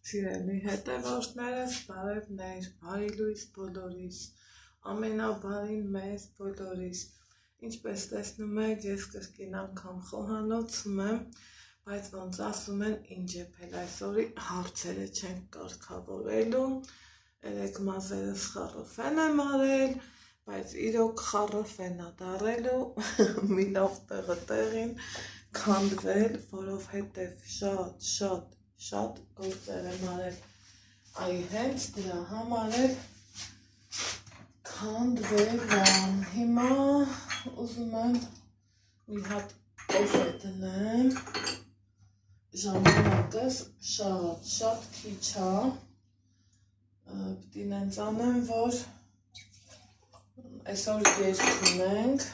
Սիրելի հետևորդներս, բարևներ, բարի լույս բոլորիս, ամենաբարին մեզ բոլորիս։ Ինչպես տեսնում եք, ես կրկին անգամ խոհանոցում եմ, բայց ոնց ասում են, ինչ եփել այսօրի հարցերը չենք կարգավորելու, երեք մազերս խառը եմ արել, բայց իրոք խառը է դառելու, մինով տեղը տեղին քանդվել, որովհետև շատ գործեր եմ արել, այ հենց դրա համար էլ քանդվել եմ, հիմա ուզում եմ մի հատ կոֆե դնեմ, ժամանակս շատ քիչ է, պիտի նենց անեմ, որ այսօր երգ ունենք,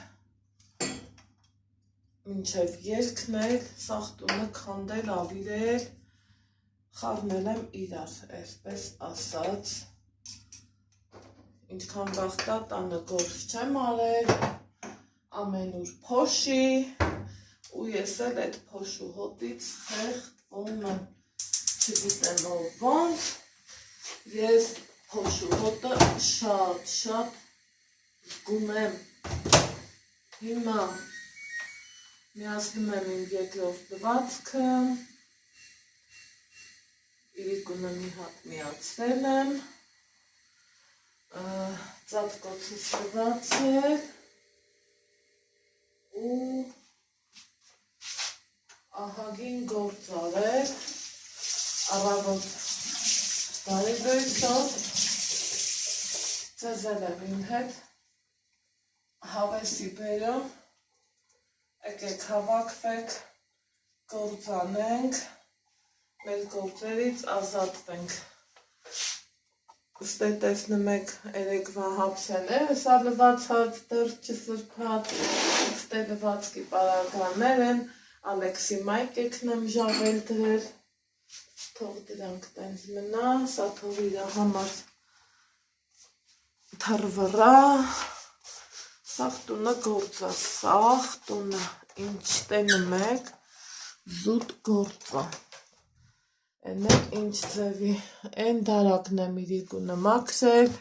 մինչև երգն էլ, սաղ տունը քանդել, ավիրել, խառնել եմ իրար, այսպես ասած, ինչքան բախտա տանը գործ չեմ արել, ամենուր փոշի, ու ես էլ այդ փոշու հոտից խեղդվում եմ, չգիտեմ որ ոնց, ես փոշու հոտը շատ զգում եմ, հիմա միացնում եմ իմ երկրորդ լվացքը, իրիկունը մի հատ միացրել եմ, ծածկոցս լվացել ու ահագին գործ արել, առավոտ բարի լույսով, ձեզել եմ իմ հետ, հավեսի բերում, եկեք հավաքվեք, գործ անենք, մեր գործերից ազատվենք։ Ըստ տեսնում եք երեկվա հապսերը, սա լվացած, դեռ չսրբած, ըստ լվացքի պարագաներ են, Ալեքսի մայկեքն եմ ժավել դրել, թող դրանք տենց մնա, սա թող իրա համար թռվռա, սաղ տունը գործա, սաղ տունը, ինչ տենում եք, զուտ գործա, ինչ ձևի, են դարակն եմ իրիկունը մաքսել,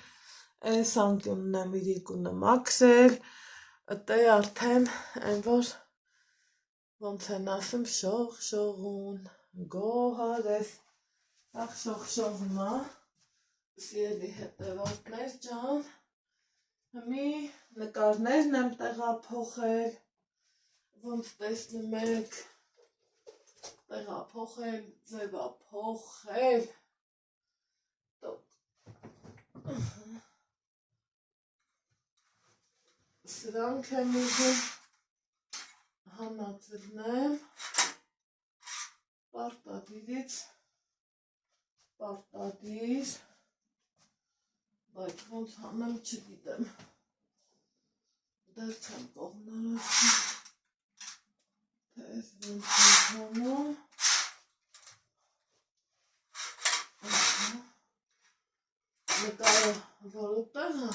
են սանկյունն եմ իրիկունը մաքսել, ըտե արդեն, են որ, ոնց են ասում, շողշողուն, գոհարես, սաղ շողշողում է, սիրելի հետևորդներ ջան, հմի նկարներն եմ տեղափոխել, ոնց տեսնում եք, տեղափոխել, ձևափոխել, սրանք եմ ուզում հանածրնեմ, պարտադիրից, պարտադիր, բայց ոնց հանեմ չգիտեմ, դեր չեմ կողմնարոշում, թե ես ոնց եմ հանում, նկարը որոտեղը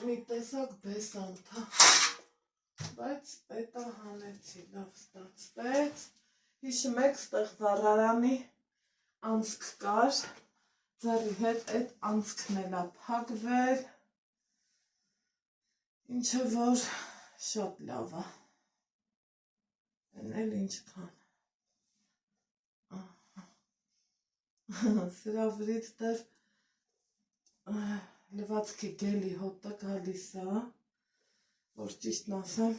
մի տեսակ բեսանտ է, բայց պետա հանեցի, լավ ստացվեց, հիշում եք ստեղ վառարանի անցք կար, ձերի հետ այդ անցքն էլ է փակվել, ինչը որ շատ լավ է, են էլ ինչքան, սրա վրից դեր լվացքի գելի հոտը գալիս է, որ ճիշտն ասեմ,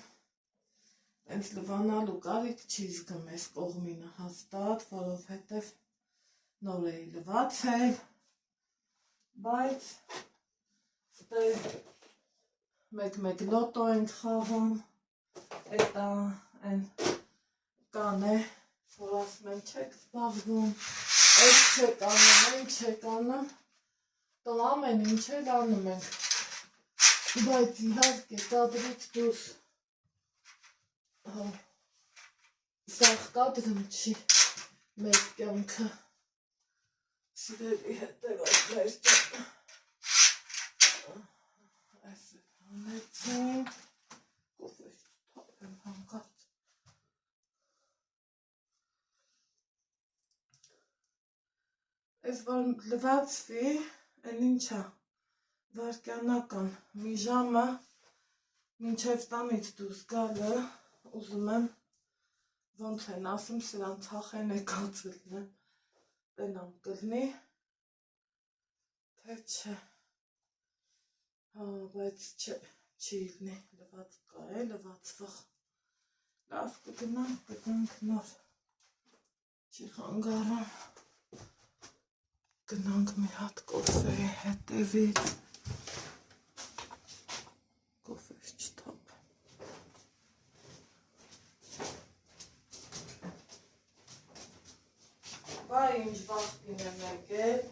տենց լվանալու կարիք չի զգում ես կողմինը հաստատ, որովհետև նոր էի լվացել, բայց մեկ լոտո ենք խաղում, էտա են կան է, որ ասում են չեք զբաղվում, այդ չեք անում, այն չեք անում, տոն ամեն ինչ էլ անում ենք, բայց իհարկե կադրից դուրս, սաղ կադրում չի մեր կյանքը, սիրելի հետևորդներ ջան, այս էլ հանեցինք, կոֆեշ թափ եմ հանկարծ, Այս որ լվացվի, են ինչա, վարկյանական մի ժամը մինչև տանից դուրս գալը, ուզում եմ, ոնց են ասում, սրան ծախեն եկացել եմ, տենամ կլնի, թե չէ, բայց չի լնի, լված կա է, լվածվող, լավ կգնանք նոր, չի խանգարում, գնանք մի հատ կոֆեի հետևից, կոֆես չթափ, բա ինչ վաղտին եմ եկել,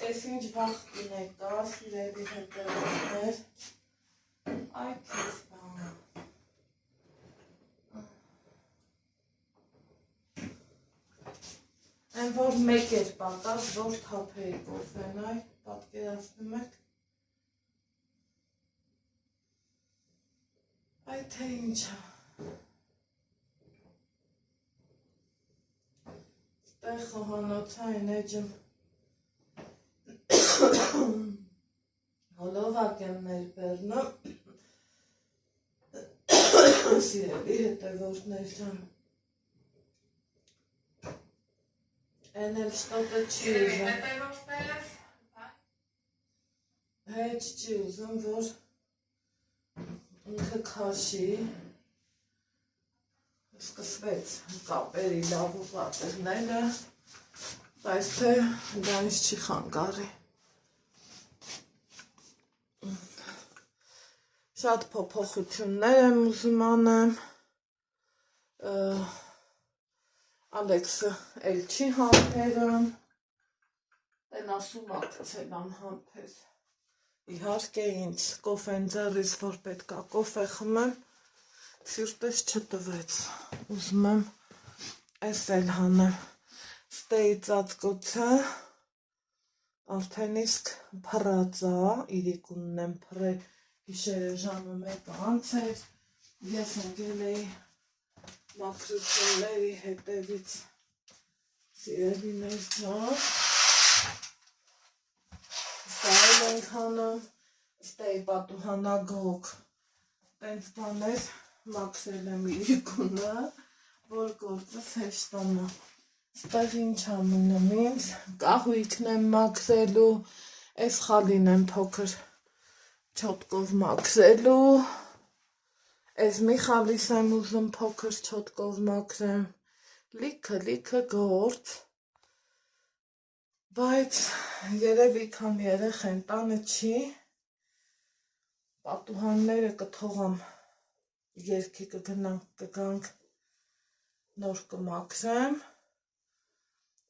ես ինչ վաղտին եկա, սիրելի հետևողներ, այ քեզ բան, են որ մեկ էր պատած, որ թափեի կոֆեն, այ պատկերացնում եք, այ թե ինչա, ստեղ խոհանոցային էջմ հոլովակ եմ ներբերնում, սիրելի հետևորդներ ջան, Են էլ շտոտը չի ուզում, հեչ չի ուզում, որ ինքը քաշի, սկսվեց կապերի լավ ու պատերները, բայց թե դա ինձ չի խանգարի, շատ փոփոխություններ եմ ուզում անեմ, Ալեքսը էլ չի համբերում, են ասում ակցել անհամբեր, իհարկե ինձ կոֆեն ձեռից, որ պետքա կոֆե խմեմ, սիրտես չտվեց, ուզում եմ էս էլ հանեմ, ստեի ծածկոցը, արդեն իսկ փռած է, իրիկունն եմ փռել, գիշերը ժամը 1 անց էր, ես ընկել էի մաքրությունների հետևից, սիրելիներ ջան, սա էլ ենք հանում, ստեի պատուհանագոգ, տենց բաներ մաքրել եմ իրիկունը, որ գործս հեշտանա, ստեղ ինչ ամինում ինձ, կահույքն եմ մաքրելու, այս խալին եմ փոքր չոտկով մաքրելու, Այս մի խալիս եմ ուզում փոքր չոտկով մաքրեմ, լիքը գործ, բայց երևի քան երեխեն տանը չի, պատուհանները կթողամ երկի կգանք նոր կմաքրեմ,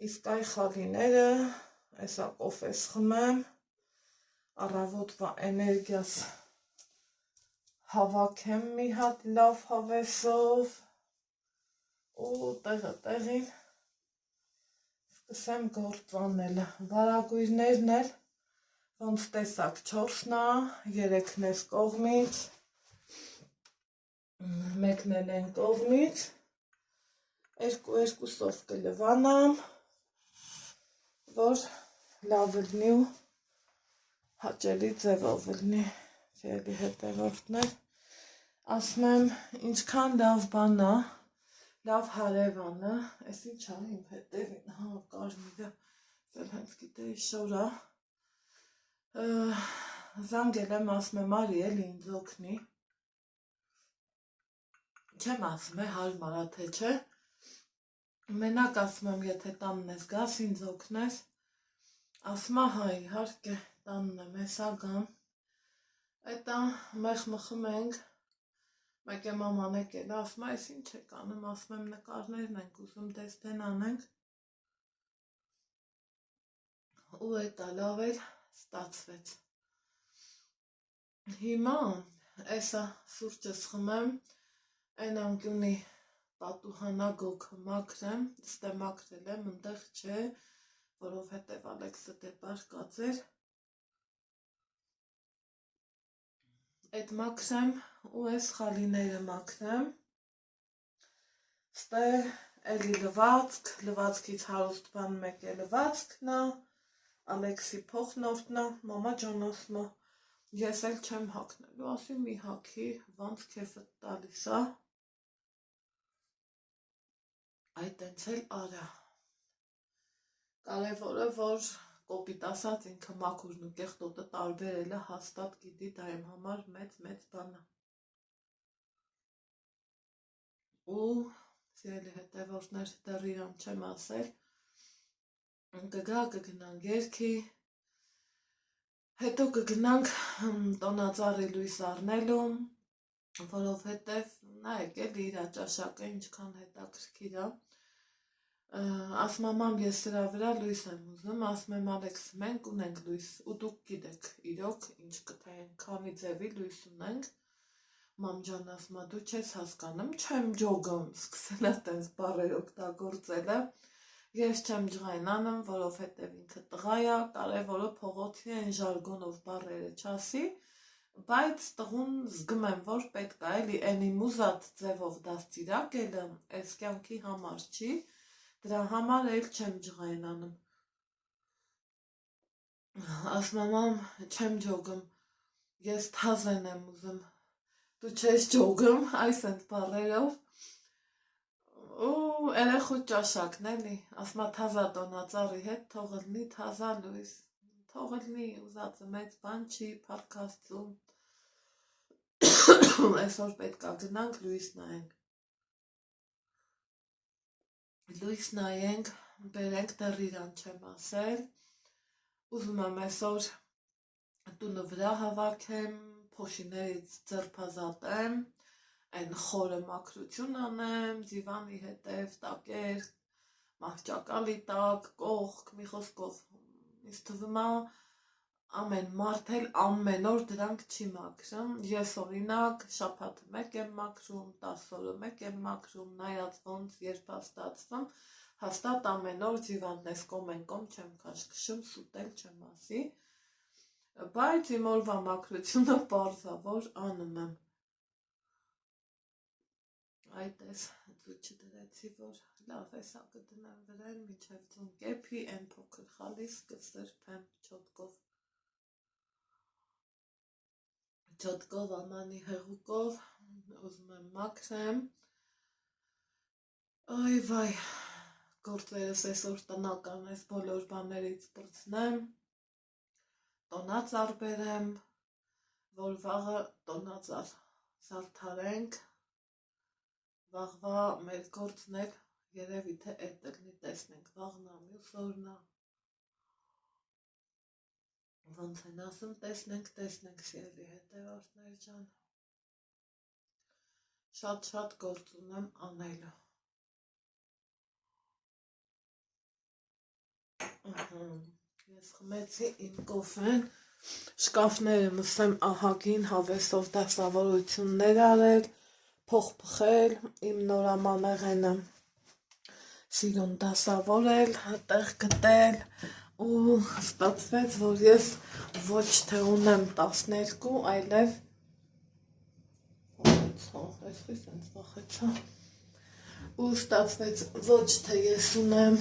իսկ այ խալիները, այսա կոֆես խմեմ, առավոտվա էներգիաս հավաքեմ մի հատ լավ հավեսով ու տեղը տեղին սկսեմ գործանելը, վարագույրներն էլ ոնց տեսակ 4-ն է, 3-ն էս կողմից, մեկն էլ են կողմից, երկուսով կլվանամ, որ լավ լինի ու հաճելի ձևով լինի, սիրելի հետևորդներ, ասում եմ, ինչքան լավ բան է, լավ հարևանը, այս ինչ է իմ հետևին, կարմիրը, էլ հենց գիտեի շորա, զանգել եմ, ասում եմ, արի էլ ինձ օգնի, չեմ ասում է հարմար է թե չէ, մենակ ասում եմ, եթե տանն ես գաս ինձ օգնես, ասում է հա իհարկե տանն եմ հեսա գամ, Այտա մեղ մխում ենք, մեկ է մաման եկել, ասում է, այս ինչ եք անում, ասում եմ նկարներն ենք ուզում դեստեն անենք, ու էտա լավ էր ստացվեց, հիմա էսա սուրճս խմեմ, այն անկյունի պատուհանագոգը մաքրեմ, ստե մաքրել եմ, ընդեղ չէ, որովհետև Ալեքսը դե բարկած էր, Այդ մաքրեմ ու այս խալիները մաքրեմ, ստե էլի լվացք, լվացքից հարուստ բան մեկ է լվացքն է, Ալեքսի փոխն օրտնա, մամա ջան ասում է, ես էլ չեմ հագնելու, ասի մի հագի, ոնց քեֆդ տալիս է, այդ տենց էլ արա։ Կարևորը, որ կոպիտ ասած ինքը մաքուրն ու կեղտոտը տարբերելը հաստատ գիտի, դա իմ համար մեծ բան է։ Ու սիրելի հետևորդներ, դեռ իրան չեմ ասել, կգնանք երգի, հետո կգնանք տոնածառի լույս առնելու, որովհետև նայեք էլի իրա ճաշակը ինչքան հետաքրքիր է։ Ասում եմ ես սրա վրա լույս եմ ուզում, ասում եմ Ալեքս մենք ունենք լույս ու դուք գիտեք իրոք ինչ կթենք, քանի ձևի լույս ունենք, մամ ջան ասում է դու չես հասկանում, չեմ ջոգում, սկսել է տենց բառեր օգտագործելը, ես չեմ ջղայն անում, որովհետև ինքը տղա է, կարևորը փողոցի են ժարգոնով բառերը չասի, բայց տղուն զգում եմ, որ պետք է էլի էնի մուզատ ձևով դաստիարակելը, այս կյանքի համար չի, դրա համար էլ չեմ ջղայն անում։ Ասում եմ չեմ ջոգում, ես թազեն եմ ուզում, դու չես ջոգում, այս են բառերով, ու երեխու ճաշակն էլի, ասում եմ թազա տոնածառի հետ, թող լինի թազա լույս, թող լինի ուզածը մեծ բան չի, փառք Աստծու, այսօր պետք է գնանք լույս նայենք, բերենք, դեռ իրան չեմ ասել, ուզում եմ այսօր տունը վրա հավաքեմ, փոշիներից ձերբազատեմ, այն խորը մաքրություն անեմ, ձիվանի հետև, տակեր, մահճակալի տակ, կողք, մի խոսքով, ինձ թվում է ամեն մարդ էլ ամեն օր դրանք չի մաքրում, ես օրինակ շաբաթը մեկ եմ մաքրում, 10 օրը մեկ եմ մաքրում, նայած ոնց երբ ստացվում, հաստատ ամեն օր ձիվանն ես կոմ չեմ քաշքշում, սուտել չեմ ասի, բայց իմ օրվա մաքրությունը պարզ է, որ անում եմ։ Այդ ես ձուկ չդրեցի, որ լավ էսա կդնեմ վրան, մինչև ձուն կեփի, են փոքր խալիս կսրբեմ չոտկով ամանի հեղուկով, ուզում եմ մաքրեմ, այ վայ, գործերս այսօր տնական ես բոլոր բաներից պրծնեմ, տոնածառ բերեմ, որ վաղը տոնածառ զարդարենք, վաղվա մեր գործն էլ երևի թե էդ լինի, տեսնենք վաղնա, մյուս օրնա, ոնց են ասում, տեսնենք, սիրելի հետևորդներ ջան, շատ գործ ունեմ անելու։ Ես խմեցի իմ կոֆեն, շկաֆները մսեմ ահագին հավեսով դասավորություններ արել, փող փխել, իմ նորամանեղենը սիրուն դասավորել, տեղ գտել ու ստացվեց, որ ես ոչ թե ունեմ 12, այլև ու ստացվեց ոչ թե ես ունեմ,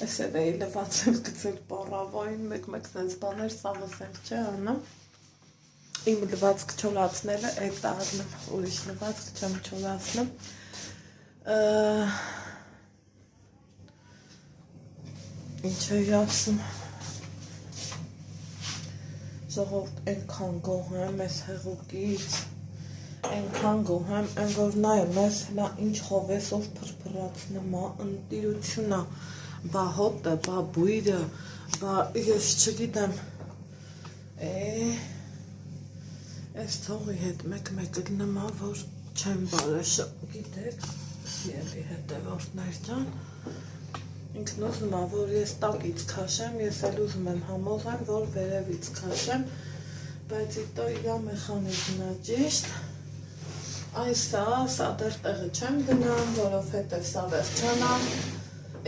այսև էի լվացել գծել պարավային, մեկ սենց բաներ սաղս ենք չէ անում, իմ լվացք չորացնելը էտ առնում, ուրիշ լվացք չեմ չորացնում, ինչ էի ասում, ժողովուրդ ենքան գոհ եմ ես հեղուկից, ենքան գոհ եմ, են որ նայում ես հլա ինչ խովեսով պրպրացնում է, ընտիրությունա, բա հոտը, բա բույրը, բա ես չգիտեմ, ես թողի հետ մեկ լնմա, որ չեմ բարեշը, գիտեք, սիրելի հետևորդներ ջան, ինքն ուզում է, որ ես տակից քաշեմ, ես էլ ուզում եմ համոզեմ, որ վերևից քաշեմ, բայց իտո իրա մեխանիզմն է ճիշտ, սա դեռ տեղը չեմ դնամ, որովհետև սա վերջանամ,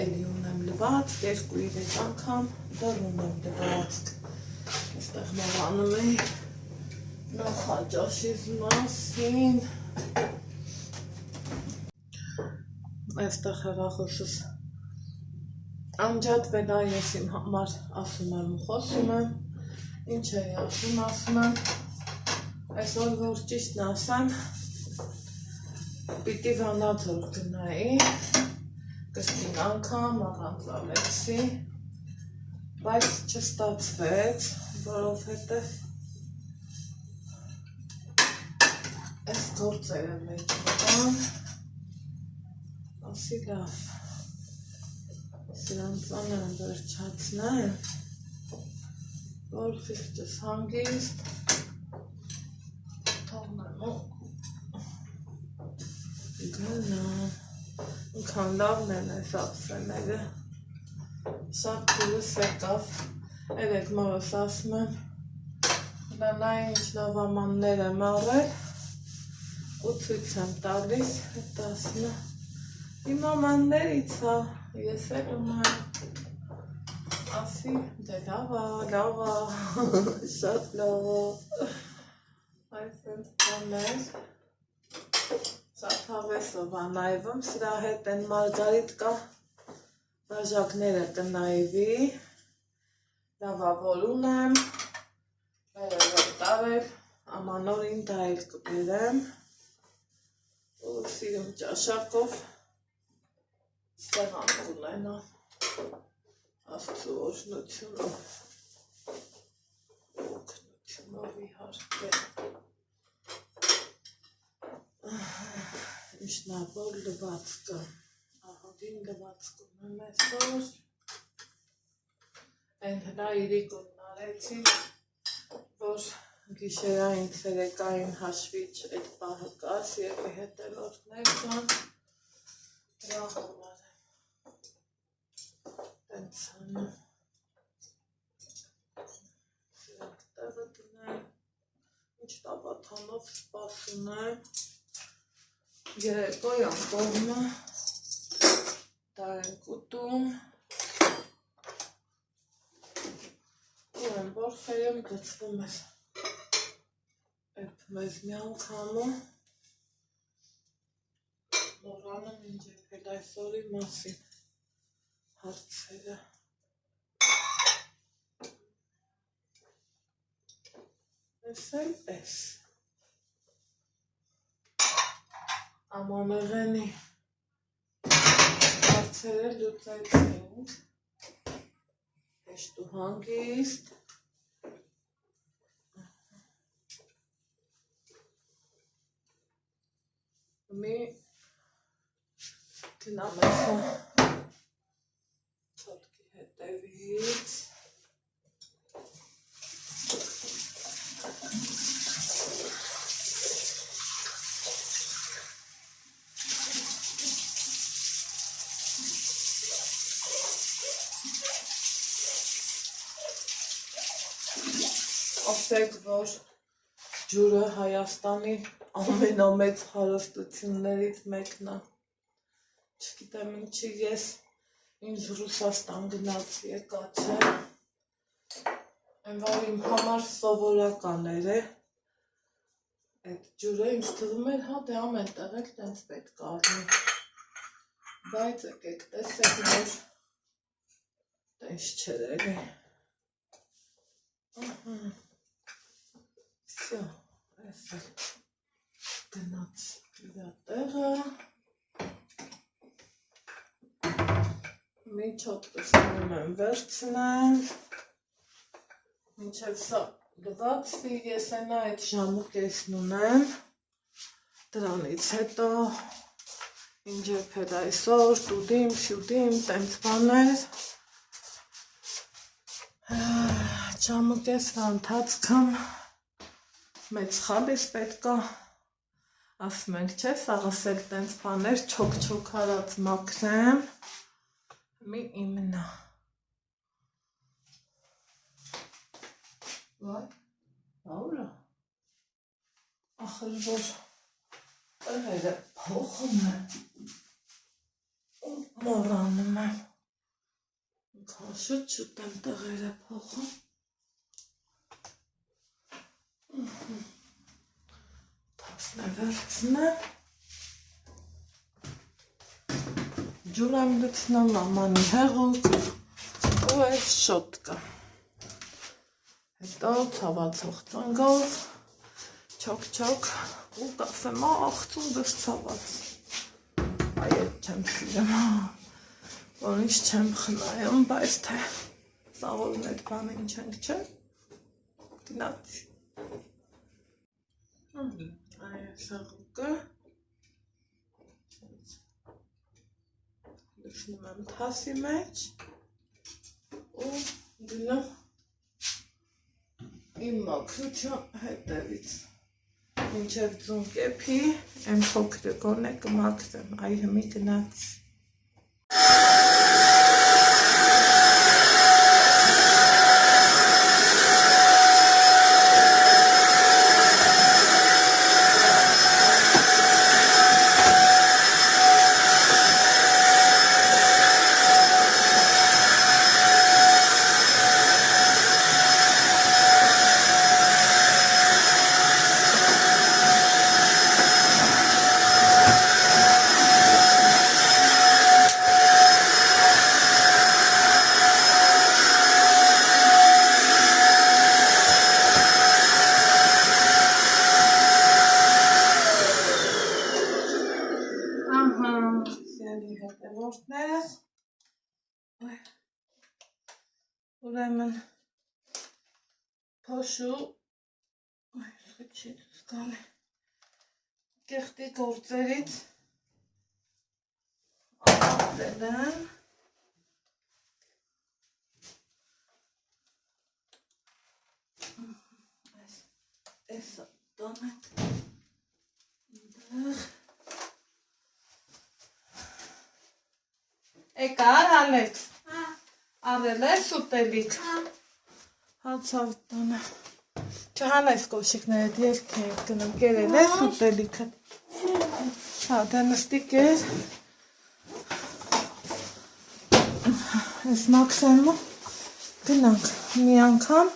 էլի ունեմ լվացք, 2-3 անգամ դեռ ունեմ լվացք, այստեղ մողանում էի նախաճաշից մասին, այստեղ հեռախոսս Անջատվել է, ես իմ համար ասում եմ ու խոսում եմ, ինչ էի ասում եմ, այսօր որ ճիշտն ասեմ, պիտի Վանաձոր գնայի, կրկին անգամ առանց Ալեքսի, բայց չստացվեց, որովհետև այս գործերը մեջ մտան, ասի լավ, սրանց անեմ վերջացնեմ, որ խիղճս հանգիստ, թողնեմ ու գնամ, ինքան լավն են այս ափսեները, շատ քուրս եկավ, երեկ մորս ասում եմ, նա ինչ լավ ամաններ եմ առել, ու ցույց եմ տալիս, հետ ասում է, իմ ամաններից է, ես էլ ունեմ, ասի, դե լավ է, շատ լավ է, այս ենք բաներ, շատ հավեսով է նայվում, սրա հետ են մարգարիտկա բաժակները կնայվի, լավա որ ունեմ, վերևել տարել, ամանորին դա էլ կբերեմ, ու սիրում ճաշակով ստեղանք ունենա, Աստծու օրհնությունով, օգնությունով իհարկե, Ինչնավոր լվացքը, ահագին լվացք ունեմ այսօր, այն հրայրիկունն արեցի, որ գիշերային ցերեկային հաշվիչ այդ պահը կաս երկի հետելորդներ կան, դրա համար եմ, տենց հանում, սրանք տեղը դնեմ, ինչ տապաթանով սպասում եմ, երեկոյան կողմը, դա ենք ուտում, ու եմ բորխերեմ գծվում ես, էդ մեզ մի անգամը, մորանում ինչ եփել այսօրի մասին հարցերը, ես էլ ես, ամանեղենի հարցերը լուծեցինք, հեշտ ու հանգիստ, մի գնամ այսա ծոտքի հետևից, ասեք, որ ջուրը Հայաստանի ամենամեծ հարստություններից մեկն է, չգիտեմ ինչի ես ինձ Ռուսաստան գնաց եկա չէ, այն որ իմ համար սովորական էր այդ ջուրը ինձ թվում էր հա դե ամեն տեղ էլ տենց պետք է առնի, բայց եկեք տեսեք, որ տենց չէր էլի, Всё, այս էլ գնաց իրա տեղը, միջոտս ունում եմ վերցնել, մինչև սա լվացվի, ես այնա այդ ժամուկեսն ունեմ, դրանից հետո ինչ եփել այսօր, տուդիմ, սյուդիմ, տենց բաներ, ժամուկեսվա ընթացքում մեծ խաբիս պետք է, ասում ենք չէ, սաղս էլ տենց բաներ չոք հարած մաքրեմ, մի իմնա, վայ, աուրա, ախր որ տեղերը փոխում եմ, մոռանում եմ, շուտ եմ տեղերը փոխում, թասն է վերցնեմ, ջուր եմ գցնում, մամանի հեղուկ ու այս շոտկա։ Հետո ցավացող ծնգով չոք ու կաֆե աղցում դες ցաված։ Այդ չեմ սիրում, որ ինչ չեմ խնայում, բայց թե սաղորում այդ բանը ինչ ենք չէ, գնացի։ Այս հեղուկը լցնում եմ թասի մեջ ու դնում իմ մաքրության հետևից մինչև ձուն կեփի, այն փոքրը գոնե կմաքրեմ, այ հիմի գնաց։ Ուրեմն փոշու կեղտի գործերից ավարտել եմ, այս տանեք ինդեղ Եկար Ալեքս, արել ես ուտելիք, հացավ տանը, չհանես կոշիկներդ երկ էինք գնում, կերել ես ուտելիքը, հա դա նստիկ էր, ես մաքսեմը գնանք մի անգամ,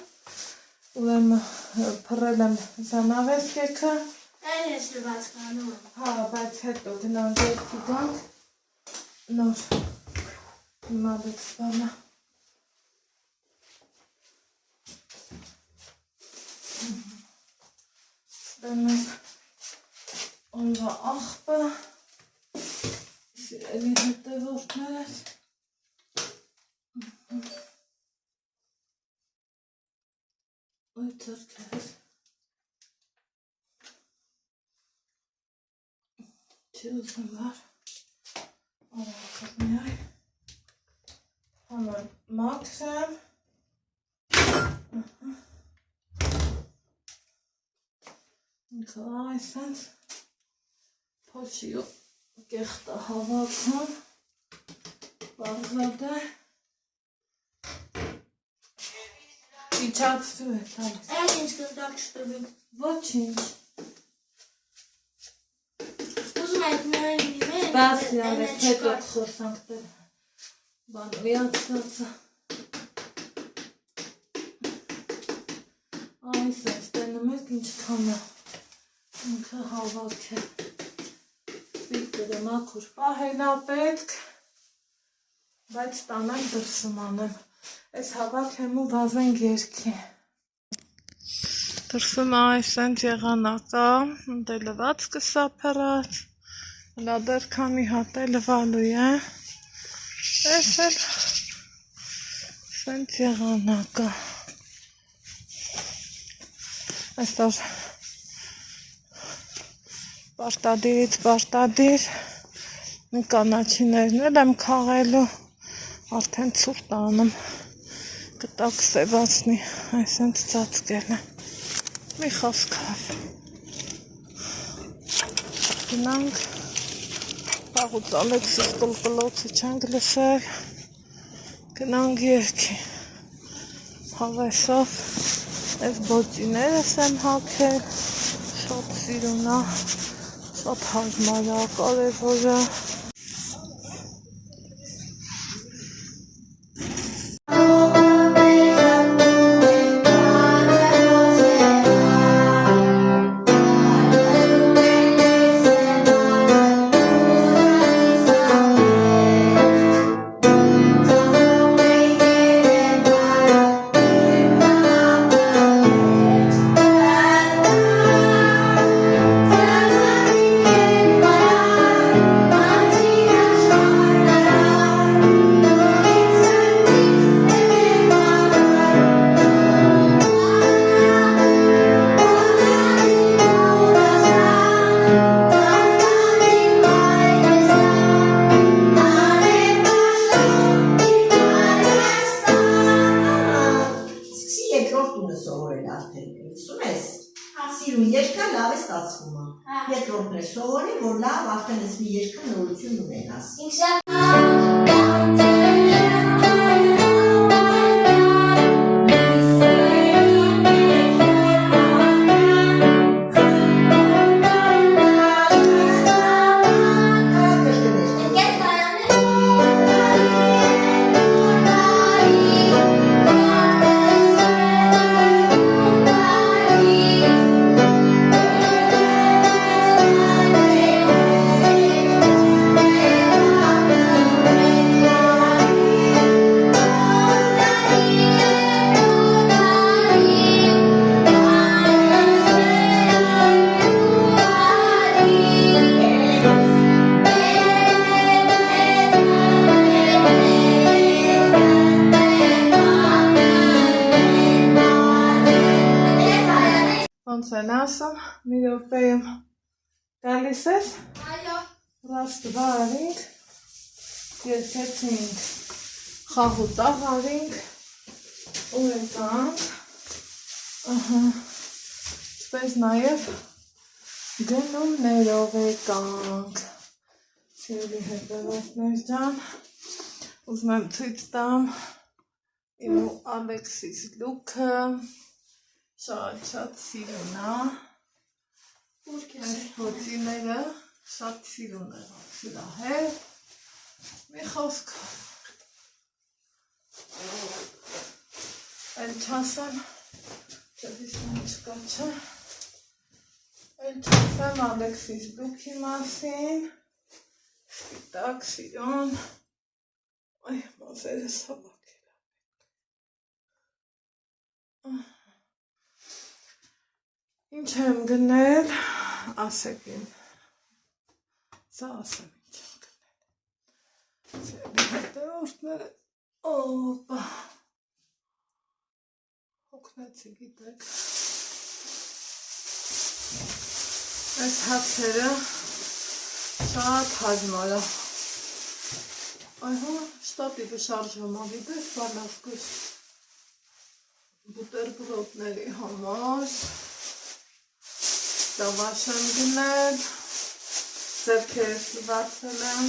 ուրեմն փռել եմ զանավես կեքը, Այլ ես լված կանում եմ, հա բայց հետո գնանք երկի գանք, նոր հիմա դեքս բանա Ստենենք օրվա աղբը Սիրելի հետևորդներս Ոյ ծրկերս Չի ուզում վար Արակът միայ Համան մաքսեմ Ինքը այսենց փոշիու կեղտը հավաքում բաղզադ է իջացվու է տալիս Այլ ինձ կնդակ չտվին Ոչինչ Ուզում եք նորեն նիմել Բասի ալեք հետո խոսանք դեր Բան վիացածը Այսենց տենում եք ինչքան է Ինքը հավաք է Պիտերը մաքուր պահելա պետք Բայց տանակ դրսում անեմ Այս հավաք եմ ու վազեն գերքի Դրսում այսենց եղանակա Դե լված կսապերած Հլա դեր քանի հատ է լվալու է Այս էլ Սենց եղանակա Այստոր Պարտադիրից պարտադիր մի կանաչիներն էլ եմ քաղելու արդեն ցուրտ անում կտակ սևացնի այսենց ծածկել եմ մի խոսքով գնանք պաղուց Ալեքսիս կլկլոցը չենք լսել գնանք երկի հավեսով այս բոճիներս եմ հագել շատ սիրունա Շատ հարմար է, կարևոր է Ուսումը երկար լավ է ստացվում է։ Երկրորդն է սովորի, որ լավ արդեն ես մի երկար նորություն ունենաս։ Ոնց են ասում, մի րոպեում գալիս ես, ռաստվարինք, երկեցինք, խաղուտ աղարինք, ու եկանք, սպես նաև գնումներով եկանք, սիրելի հետևորդներ ջան, ուզում եմ ցույց տամ իմ ու Ալեքսիս լուքը, շատ սիրուն է, այս փոցիները շատ սիրուն է սրա հետ, մի խոսքով, էլ չասեմ, չդիսում չկա չէ, էլ չասեմ Ալեքսիս լուքի մասին, սպիտակ սիրուն, այ մազերս հավաքել եմ, ինչ եմ գնել, ասեք իմ, սա ասեմ ինչ եմ գնել, սերի հետևորդները, օպա, հոգնեցի գիտեք, այս հացերը շատ հազմար է, այհո, շտատիվը շարժվում է գիտեք, բալասկուս, բուտերբրոդների համար, Դավաշ եմ գնել, ձերքերս լվացել եմ,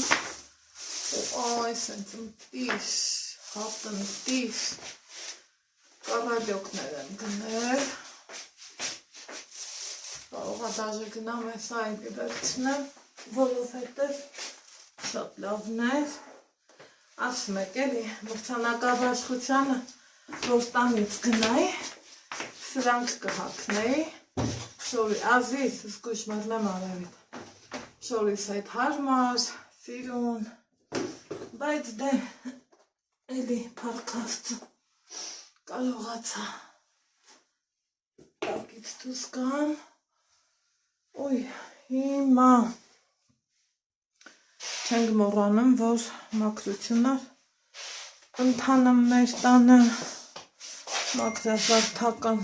ու այս ենք ընտիշ, հատն ընտիշ, կարադյոքներ եմ գնել, կարողա դաժը գնամ ես այն գվերցնեմ, որով հետև շատ լավն էր, ասում եք էլի, մրցանակաբաշխությանը, որ տանից գնայի, սրանք կհակնեի, Շորի, ազիզ, զգույշ մատլեմ արևիտ, շորիս այդ հարմար, սիրուն, բայց դե, էլի պարքաստու, կարողացա, տակից դուս կամ, ոյ, հիմա, չենք մոռանում, որ մաքրություններ, ընթանում մեր տանը, մաքրազարդական,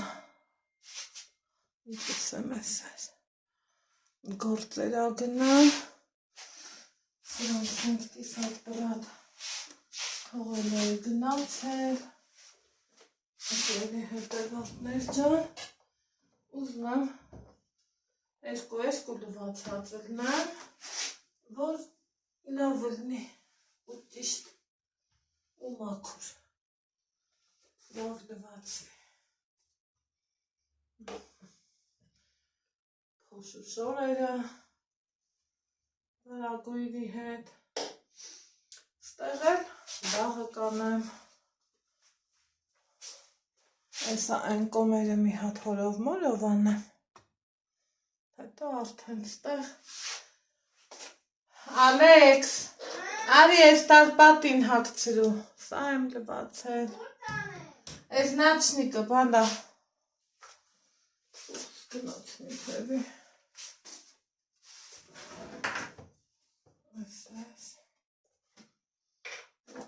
Իպսեմ ես ես, գործերա գնան, սրանք սենց կիսատ բրատ թողել էի գնացել, ասելի հետևորդներ ջան, ուզում եմ երկու լվացած լնեմ, որ լավ լնի ու ճիշտ ու մաքուր, լավ լվացվի. Շորերը, վարագույրի հետ, ստեղ էլ բաղը կանեմ, այսա այն կոմերը մի հատ հորով մորով անեմ, հետո արդեն ստեղ, Ալեքս, արի ես տալպատին հակցրու, սա եմ լվացել, այս նաչնիկը բալա, գնացնի թևի,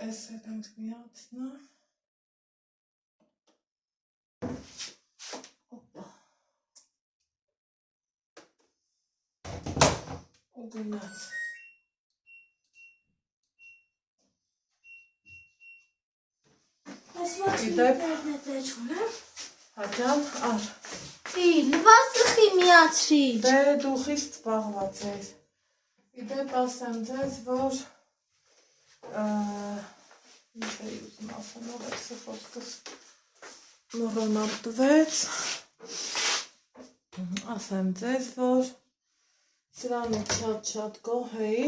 Այս հետ ենք միացնա, ու գնաց, Այս մոտ ինտերնետ է չունեմ, հաջան, ար, Չի, լվացքի միացրի։ Դե դու խիստ զբաղված ես։ Իդեպ ասեմ ձեզ, որ ինչ էի ուզում ասեմ, ողեցի խոսքս մոռանալտվեց։ Ասեմ ձեզ, որ սրանից շատ գոհ էի,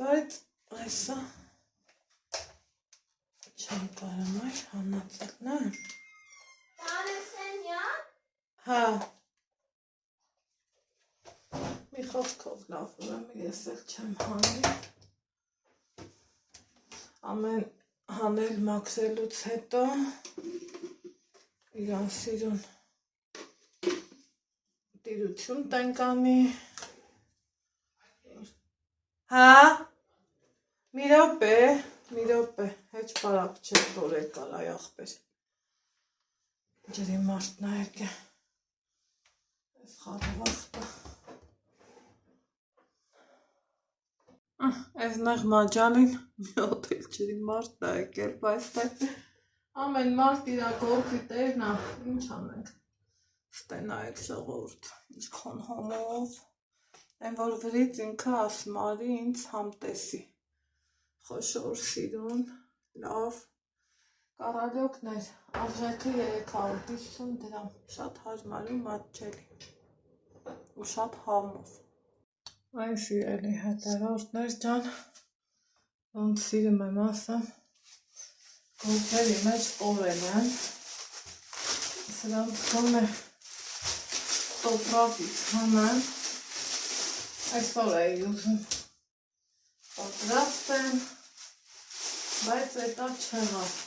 բայց այսա չեմ կարում այլ հանածելն է։ Հա։ Մի խոսքով լավ ուրեմն ես էլ չեմ հանի։ Ամեն հանել մաքրելուց հետո իրան սիրուն տիրություն տնկանի։ Հա։ Մի րոպե, հեչ պարապ չէ, որ եկար այ ախպեր։ Ջրի մարդն է եկե։ Այս խարավախտը։ Այս նեղ մաջալին մի հոտ էլ ջրի մարդն է եկել, բայց ամեն մարդ իրա գործի տերն է, ինչ անենք։ Ստենա եք ժողովուրդ, ինչքան համով։ Այն որ վրից ինքը ասում արի ինձ համտեսի։ Խոշոր սիրուն, լավ, կարալյոքն էր, արժեքը 350 դրամ, շատ հարմար ու մատչելի ու շատ համով։ Այն սիրելի հետևորդներ ջան, ոնց սիրում եմ ասեմ, գորգերի մեջ օրել են, սրանք գոնե տոպրակից հանեմ, այսօր էի ուզում պատրաստեմ, բայց էտա չեղավ,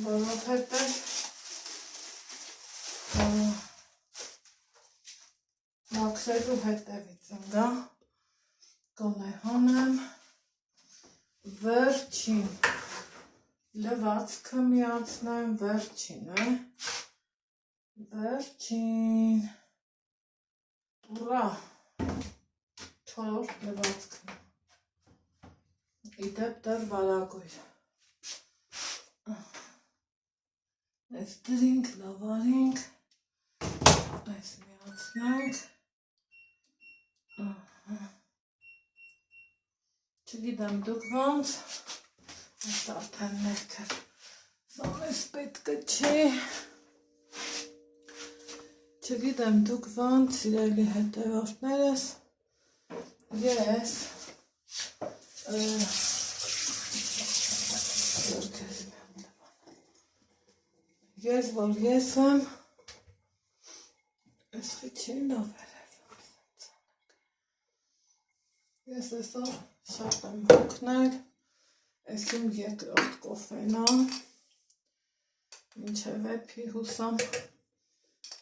որովհետև մաքրելու հետևից ընկա, գոնե հանեմ, վերջին լվացքը միացնեմ, վերջին է, վերջին, ուրա, 4-րդ լվացքն է, իդեպ դեռ վարագույր, այս դրինք, լավարինք, այս միացնենք, չգիտեմ դուք ոնց, այս արդեն ներքև, սամես պետքը չի, չգիտեմ դուք ոնց, սիրելի հետևորդներս, ես որ ես եմ, ես խիչի լավ ես այսօր շատ եմ հոգնել, ես իմ երկրորդ կոֆեն է, մինչև էպի հուսամ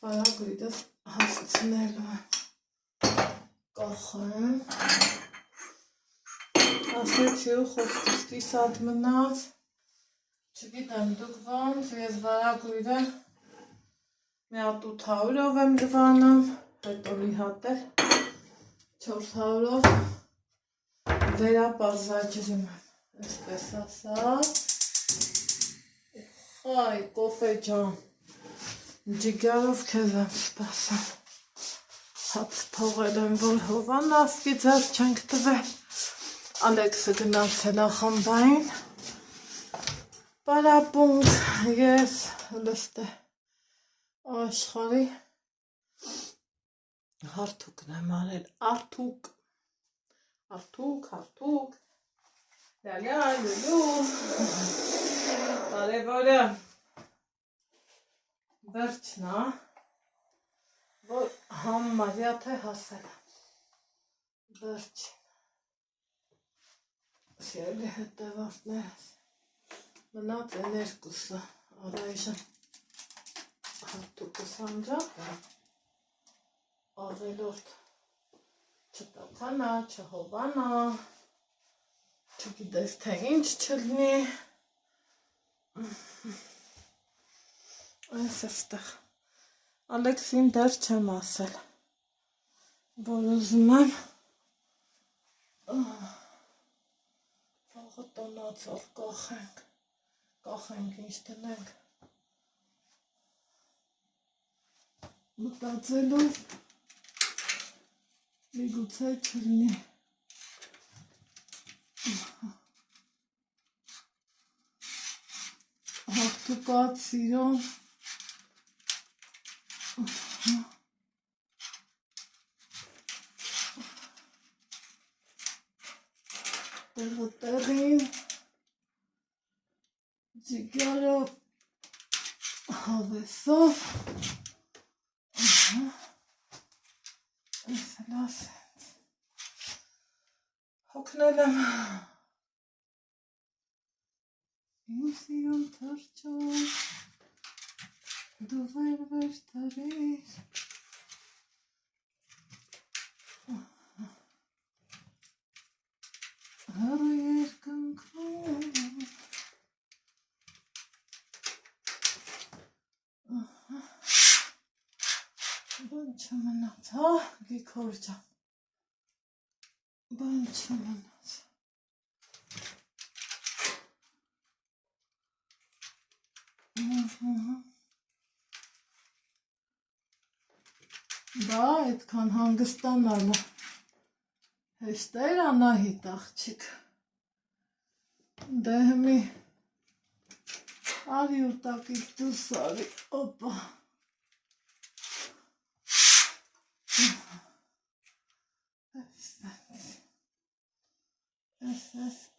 վարագույրս հասցնելու եմ, կախեմ, ասեցի ու խոսքս կիսատ մնաց, չգիտեմ դուք ոնց, ես վարագույրը մի հատ 800-ով եմ դվանում, հետո մի հատ էլ 400-ով վերապարզաջրում եմ, այսպես ասած, այ կոֆե ջան, ջիգարով քեզ եմ սպասում, հաց թողել եմ, որ հովան ասկի ձեր չենք տվել, Ալեքսը գնացել է խմբային, պարապունք, ես լստե աշխարի հարթուկն եմ արել, արդուկ, լալյա, լուլու, կարևորը վերջն է, որ համարյա թե հասել է, վերջին, սիրելի հետևորդներս, մնաց են երկուսը, առայժմ հարթուկս անջապ է, ավելորդ չտականա, չհովանա, չգիտես թե ինչ չլնի, այս էստեղ, Ալեքսին դեռ չեմ ասել, որ ուզում եմ վաղը տնացող կախենք ինչ տնենք, մտածելով միգուցե չլինի հաղթուկած սիրուն տեղին ջիգարով հավեսով ես էլ ասենց հոգնել եմ իմ սիրուն թրջոք դու վեր տարիր հառու երկնքում բան չմնաց, հա, Գիգոր ջան, բան չմնաց։ Դա այդքան հանգստանալը հեշտ էր Անահիտ աղջիկ, դե հմի արի ու տակից դուս արի, օպա,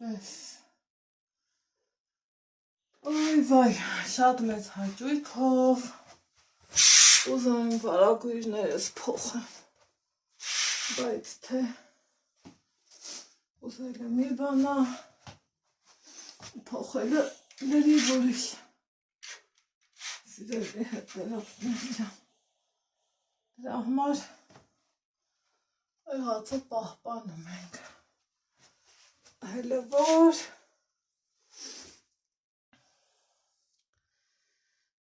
Պես, ոյ վայ, շատ մեծ հաճույքով, ուզում եմ վարագույրներս փոխեմ, բայց թե ուզել եմ մի բանա, փոխելը լրիվ ուրիշ, սիրելի հետևորդներ ջան, դրա համար եղածը պահպանում ենք, հելը որ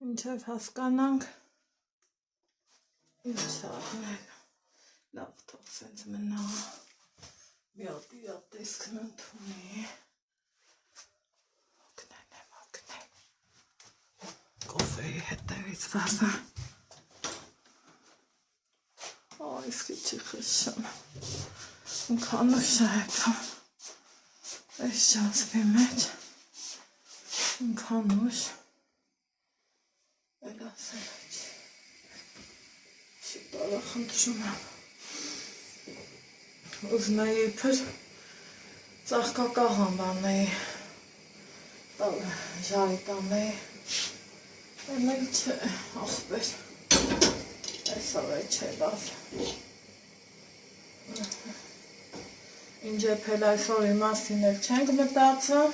մինչև հասկանանք ինչ արնել, լավ թող սենց մնա, մի հատ իրատեսքն ընդունի, օգնել, կոֆեի հետևից վազա, այս քիչի խշան, ինքան ուշայեպը, այս շանսվի մեջ, ինքան ուշ, էլ ասել էչ, չի տարա խնդրում եմ, ուզնայի իպր ծաղկակաղան բանեի, ժարի տանեի, էլ չէ, աղբեր, այսավ է չէ լավ, ինչ եփել այսօր իմաստին էլ չենք մտածում,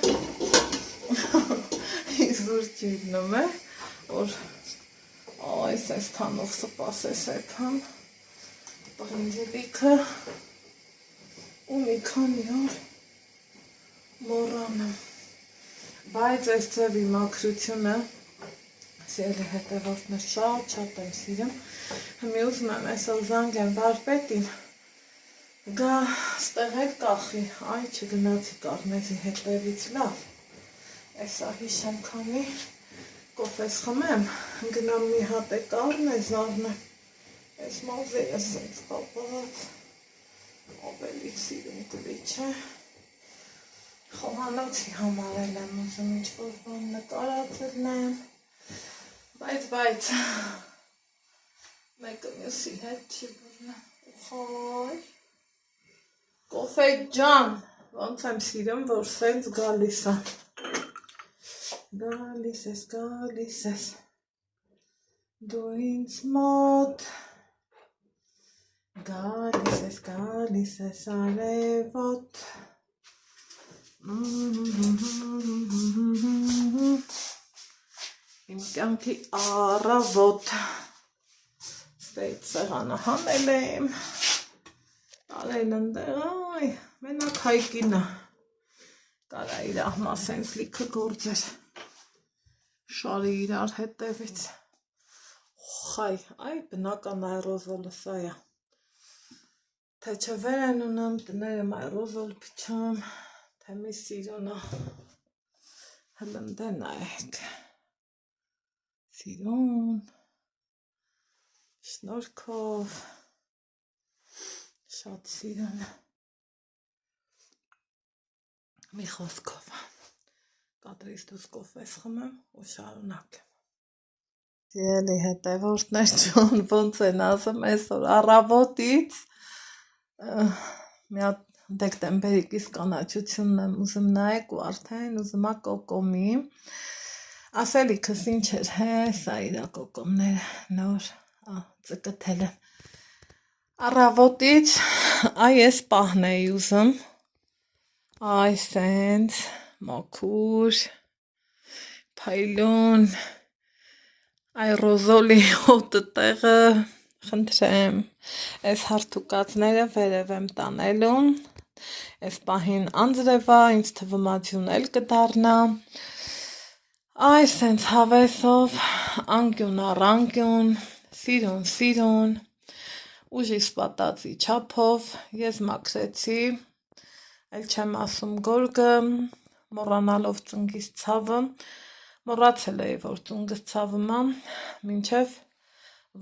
իզուր ճիրնում է, որ այս այսքանով սպասես եփամ, պրինձիվիքը ու մի քանի օր մոռանամ, բայց այս ձևի մաքրությունը սիրելի հետևորդներ շատ եմ սիրում, հիմի ուզում եմ այսօր զանգեմ վարպետին, գա ստեղ էլ կախի, այ չգնացի Կարմեզի հետևից լավ, այսա հիշեմ քանի կոֆես խմեմ, գնամ մի հատ է Կարմեզ առնեմ, այս մազերը սենց կապած, ավելի սիրում կվիչ է, խոհանոցի համարել եմ ուզում ինչ-որ բան նկարացել եմ, բայց մեկը մյուսի հետ չի բռնեմ, ուխայ, կոֆե ջան, ոնց եմ սիրում, որ սենց գալիս է, գալիս ես, դու ինձ մոտ, գալիս ես արևոտ, իմ կյանքի առավոտ, ստեյց սեղանը հանել եմ, տարել ընդեղ, այ, մենակ հայկինը, կարա իր ահմասենց լիքը գործեր, շարի իրար հետևից, խայ, այ բնական այրոզոլը սա է, թե չվեր են ունեմ, տներեմ այրոզոլ պիչամ, թե մի սիրունը, հլնդեն այք, սիրուն, Շնորհքով շատ սիրուն մի խոսքով կադրից դուրս կոֆես խմեմ ու շարունակեմ Սիրելի հետևորդներ ջան ոնց են ասում այսօր առավոտից մի հատ դեկտեմբերի կիս կանաչությունն եմ ուզում նայեք ու արդեն ուզում ա կոկոմի ասելիքս ինչ էր սա իրա կոկոմները նոր ծկթել եմ առավոտից այս պահն էի ուզում այս սենց մաքուր փայլուն այ ռոզոլի հոտը տեղը խնդրեմ այս հարթուկածները վերև եմ տանելու այս պահին անձրևա ինձ թվում ա ձյուն էլ կդառնա այս սենց հավեսով անկյուն առ անկյուն սիրուն ուժիս պատածի չափով ես մաքրեցի այլ չեմ ասում գորգը մոռանալով ծնգիս ցավը մոռացել էի որ ծնգս ցավում ա մինչև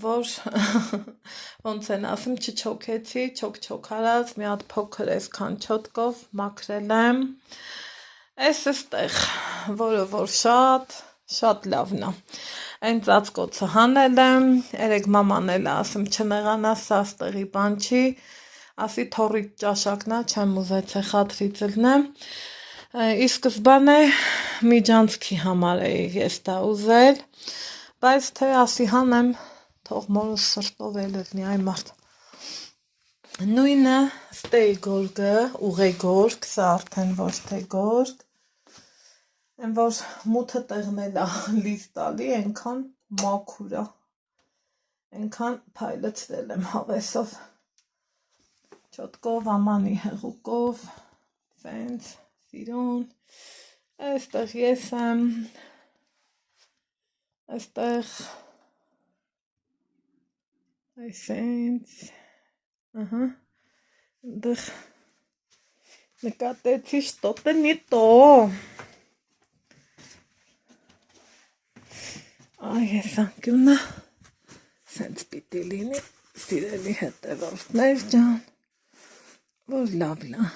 որ ոնց են ասում չչոքեցի չոք արած մի հատ փոքր այսքան չոտկով մաքրել եմ այս էստեղ որը որ շատ լավն ա այն ծածկոցը հանել եմ երեք մաման էլ ասում չնեղանա սա ստեղի բան չի ասի թորի ճաշակն ա չեմ ուզեցել խաթրից լնեմ ի սկզբանե միջանցքի համար էի ես դա ուզել բայց թե ասի հանեմ թող մորս սրտով էլ լինի այ մարդ նույնը ստեի գորգը ուղեգորգ սա արդեն ոչ թե գորգ այն որ մութը տեղն էլ ա լիվ տալի այնքան մաքուր ա այնքան փայլեցրել եմ հավեսով չոտկով ամանի հեղուկով սենց սիրուն այստեղ ես եմ այստեղ այսենց դեղ նկատեցի что-то не то այս անկյունը սենց պիտի լինի սիրելի հետևորդներ ջան որ լավն ա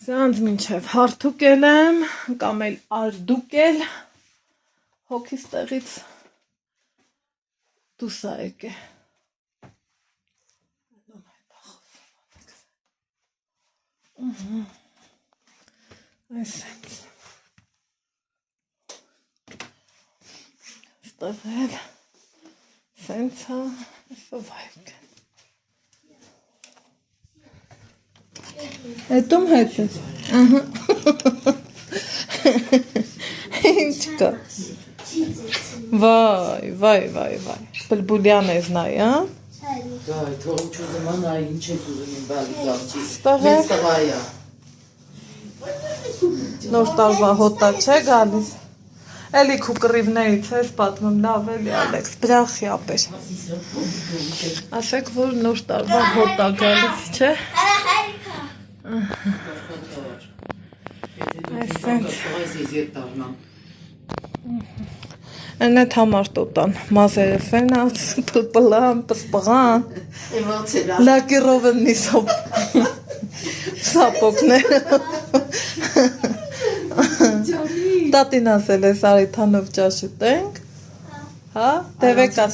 սրանց մինչև հարթուկել եմ կամ էլ արդուկել հոգիս տեղից դուս ա եկե այսենց ստեղել սենց ա այսով այգ Հետում հետ ես ինչ կա վայ բլբուլյան ես նայ Da, թող չուզում անա ինչ ես ուզում իմ բալից աղջի Ստեղել։ Մեծ տղայա նոր տարվա հոտա չէ գալիս էլի քու կռիվներից ես պատմում լավ էլի Ալեքս բրախի ապեր ասեք որ նոր տարվա հոտա գալիս չէ այսենց Են էտ համար տոտան մազերը ֆենաց պլպլան պսպղան լակիրով են նիսով սապոկներ տատին ասել է Սարիթանով ճաշ ուտենք հա դե վեկա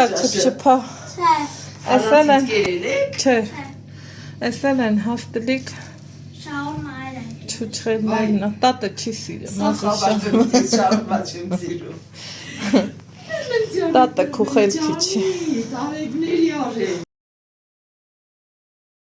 չփչփա ասել են չէ ասել են հաստլիկ Չուչխերներն տատը չի սիրում Տատը քուխելքի չի